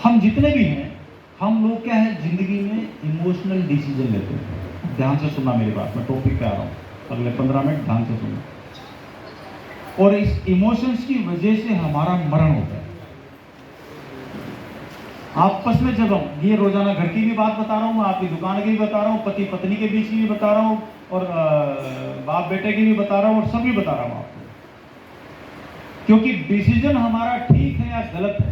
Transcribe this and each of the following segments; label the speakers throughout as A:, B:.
A: हम जितने भी हैं, हम लोग क्या है जिंदगी में इमोशनल डिसीजन लेते हैं। ध्यान से सुनना मेरी बात, मैं टॉपिक पे आ रहा हूँ, अगले 15 मिनट ध्यान से सुनना। और इस इमोशंस की वजह से हमारा मरण होता है। आपस में जब हम ये रोजाना घर की भी बात बता रहा हूँ, मैं आपकी दुकान की भी बता रहा हूँ, पति पत्नी के बीच की भी बता रहा हूँ, और बाप बेटे की भी बता रहा हूँ, और सभी बता रहा हूँ आपको। क्योंकि डिसीजन हमारा ठीक है या गलत है,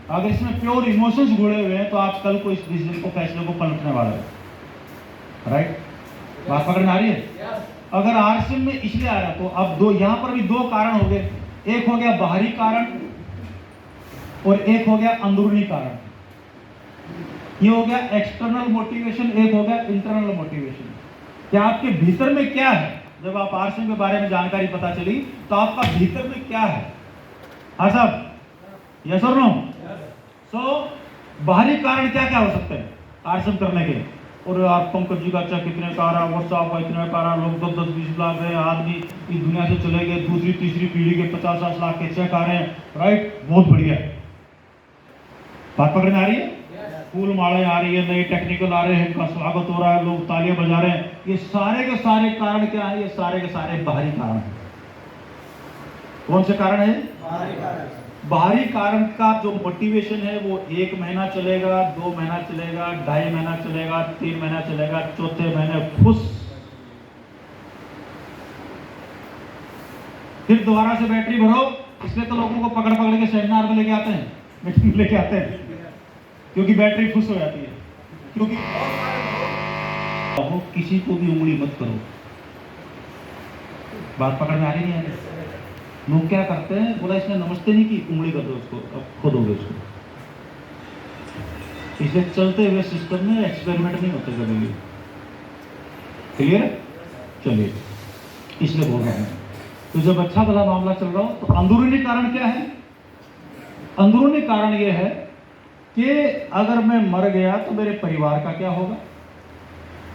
A: अगर इसमें प्योर इमोशंस जुड़े हुए हैं तो आप कल को इस डिसीजन को, फैसले को पलटने वाले हैं। राइट, बात पकड़ में आ रही है? अगर आरसीएम में इसलिए आ रहा, तो अब दो, यहां पर भी दो कारण हो गए। एक हो गया बाहरी कारण और एक हो गया अंदरूनी कारण। ये हो गया एक्सटर्नल मोटिवेशन, एक हो गया इंटरनल मोटिवेशन। क्या आपके भीतर में क्या है? जब आप आरसीएम के बारे में जानकारी पता चली तो आपका भीतर में क्या है? हाँ साहब, यस और नो? सो बाहरी कारण क्या क्या हो सकते हैं आरसीएम करने के? और आप पंकज जी का चेक कितने का आ रहा, व्हाट्सएप का इतने का आ रहा, लोग 10-10-20 लाख है, आदमी इस दुनिया से चले गए, दूसरी तीसरी पीढ़ी के 50-60 लाख के चेक आ रहे हैं। राइट, बहुत बढ़िया है। बात पकड़ में आ रही है? फूल माले आ रही है, नई टेक्निकल आ रहे हैं, इनका स्वागत हो रहा है, लोग तालियां बजा रहे हैं। ये सारे के सारे कारण क्या है? ये सारे के सारे बाहरी कारण हैं। कौन से कारण है? बाहरी कारण। बाहरी कारण का जो मोटिवेशन है वो 1 महीना चलेगा, 2 महीना चलेगा, 2.5 महीना चलेगा, 3 महीना चलेगा, चौथे महीने खुश, फिर दोबारा से बैटरी भरो। इसलिए तो लोगों को पकड़ पकड़ के सेमिनार में लेके आते हैं, मीटिंग लेके आते हैं, क्योंकि बैटरी खुश हो जाती है। क्योंकि किसी को भी उंगली मत करो। बात पकड़ में आ रही नहीं है? लोग क्या करते हैं, बोला इसने नमस्ते नहीं की, उंगली कर दो उसको, अब खो दोगे उसको। इसलिए चलते हुए सिस्टम में एक्सपेरिमेंट नहीं होते कभी भी। क्लियर? चलिए, इसलिए बोल रहा हूं। तो जब अच्छा भला मामला चल रहा हो तो अंदरूनी कारण क्या है? अंदरूनी कारण यह है कि अगर मैं मर गया तो मेरे परिवार का क्या होगा?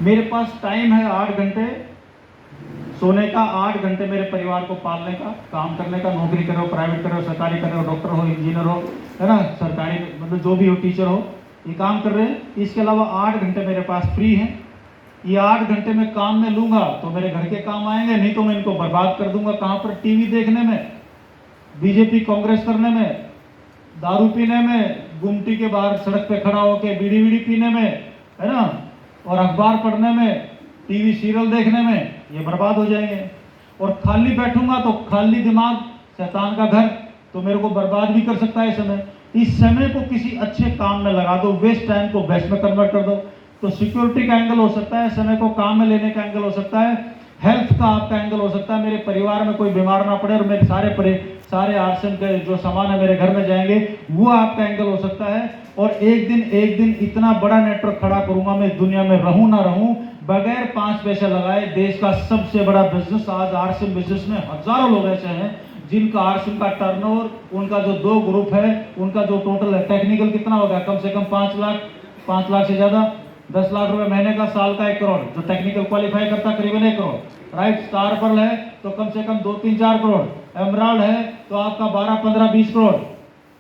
A: मेरे पास टाइम है 8 घंटे सोने का, 8 घंटे मेरे परिवार को पालने का, काम करने का, नौकरी करो, प्राइवेट करो, सरकारी करो, डॉक्टर हो, इंजीनियर हो, है ना, सरकारी मतलब जो भी हो, टीचर हो, ये काम कर रहे हैं। इसके अलावा 8 घंटे मेरे पास फ्री हैं। ये 8 घंटे में काम में लूंगा तो मेरे घर के काम आएंगे, नहीं तो मैं इनको बर्बाद कर दूंगा। कहां पर? टीवी देखने में, बीजेपी कांग्रेस करने में, दारू पीने में, गुमटी के बाहर सड़क पे खड़ा होकर बीड़ी बीड़ी पीने में, है ना, और अखबार पढ़ने में, टीवी सीरियल देखने में, ये बर्बाद हो जाएंगे। और खाली बैठूंगा तो खाली दिमाग शैतान का घर, तो मेरे को बर्बाद भी कर सकता है समय। इस समय को किसी अच्छे काम में लगा दो, वेस्ट टाइम को बेस्ट में कन्वर्ट कर दो। तो सिक्योरिटी का एंगल हो सकता है, समय को काम में लेने का एंगल हो सकता है, हेल्थ का आपका एंगल हो सकता है, मेरे परिवार में कोई बीमार ना पड़े और मेरे सारे आरसीएम के जो सामान है मेरे घर में जाएंगे, वो आपका एंगल हो सकता है। और एक दिन इतना बड़ा नेटवर्क खड़ा करूंगा, मैं दुनिया में रहूं ना रहूं, बगैर 5 पैसे लगाए देश का सबसे बड़ा बिजनेस, आज आरसीएम बिजनेस में हजारों लोग ऐसे हैं जिनका आरसीएम का टर्नओवर, उनका जो 2 ग्रुप है, उनका जो टोटल है टेक्निकल कितना होगा? कम से कम 5 लाख से ज्यादा, 10 लाख रुपए महीने का, साल का 1 करोड़। जो टेक्निकल क्वालिफाई करता करीबन 1 करोड़। राइट, स्टार पर्ल है तो कम से कम 2-3-4 करोड़, एमराल्ड है तो आपका 12-15-20 करोड़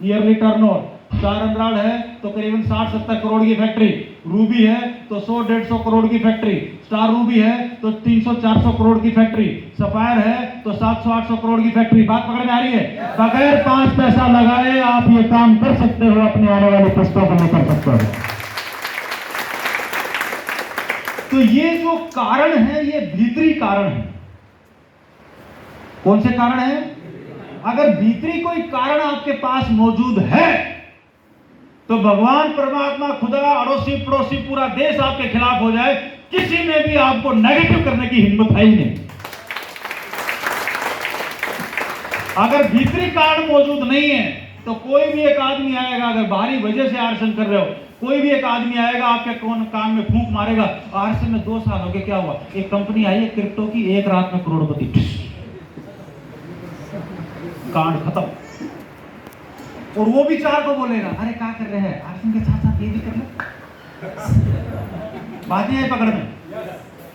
A: ईयरली टर्नओवर, 4 एमराल्ड है तो करीबन 60-70 करोड़ की फैक्ट्री, रूबी है तो 100-150 करोड़ की फैक्ट्री, स्टार रूबी है तो 300-400 करोड़ की फैक्ट्री, सफायर है तो 700-800 करोड़ की फैक्ट्री। बात पकड़ में आ रही है? बगैर 5 पैसा लगाए आप ये काम कर सकते हो, अपने आने वाले पुस्तकों को कर सकते हो। तो ये जो कारण है ये भीतरी कारण है। कौन से कारण है? अगर भीतरी कोई कारण आपके पास मौजूद है तो भगवान परमात्मा, खुदा, अड़ोसी पड़ोसी, पूरा देश आपके खिलाफ हो जाए, किसी में भी आपको नेगेटिव करने की हिम्मत है ही नहीं। अगर भीतरी कारण मौजूद नहीं है तो कोई भी एक आदमी आएगा, अगर बाहरी वजह से आरसीएम कर रहे हो, कोई भी एक आदमी आएगा आपके कान में फूंक मारेगा, आरसीएम में 2 साल हो गए, क्या हुआ? एक कंपनी आई है क्रिप्टो की, एक रात में करोड़पति, कांड खत्म। और वो भी 4 को बोलेगा, अरे क्या कर रहे हैं, आरसीएम के साथ साथ ये भी कर लो। बातें हैं पकड़ में,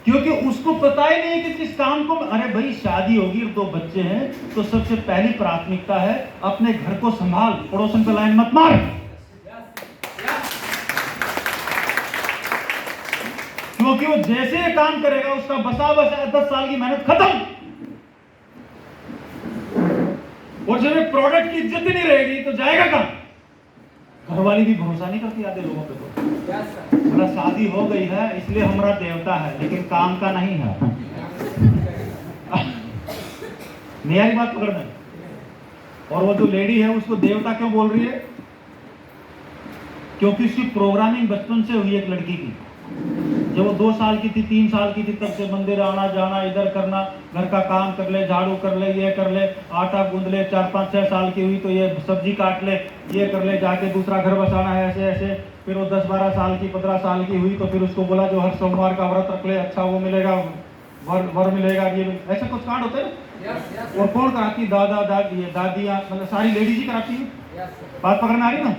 A: क्योंकि उसको पता ही नहीं कि जिस काम को, अरे भाई शादी होगी, 2 बच्चे हैं, तो सबसे पहली प्राथमिकता है अपने घर को संभाल, पड़ोसन पे लाइन मत मार। वो जैसे ये काम करेगा उसका बसा बसा 10 साल की मेहनत खत्म। और जब ये प्रोडक्ट की इज्जत ही नहीं रहेगी तो जाएगा कहां? घर वाली भी भरोसा नहीं करती आधे लोगों पे। तो हमारा शादी हो गई है इसलिए हमारा देवता है, लेकिन काम का नहीं है। मेरी बात पकड़ना। और वो जो लेडी है उसको देवता क्यों बोल रही है? क्योंकि उसकी प्रोग्रामिंग बचपन से हुई एक लड़की की। जब वो 2 साल की थी, 3 साल की थी, तब से मंदिर आना जाना, इधर करना, घर का काम कर ले, झाड़ू कर ले, ये कर ले, आटा गूंद ले। 4, 5, 6 साल की हुई तो ये सब्जी काट ले, ये कर ले, जाके दूसरा घर बसाना है, ऐसे ऐसे। फिर वो 10, 12 साल की, 15 साल की हुई तो फिर उसको बोला जो हर सोमवार का व्रत रख ले, अच्छा वो मिलेगा, वर मिलेगा। ये ऐसे कुछ कांड होते हैं। और कौन कराती? दादा दादी, दादियाँ, मतलब सारी लेडीज ही कराती है। बात पकड़ना आ रही ना?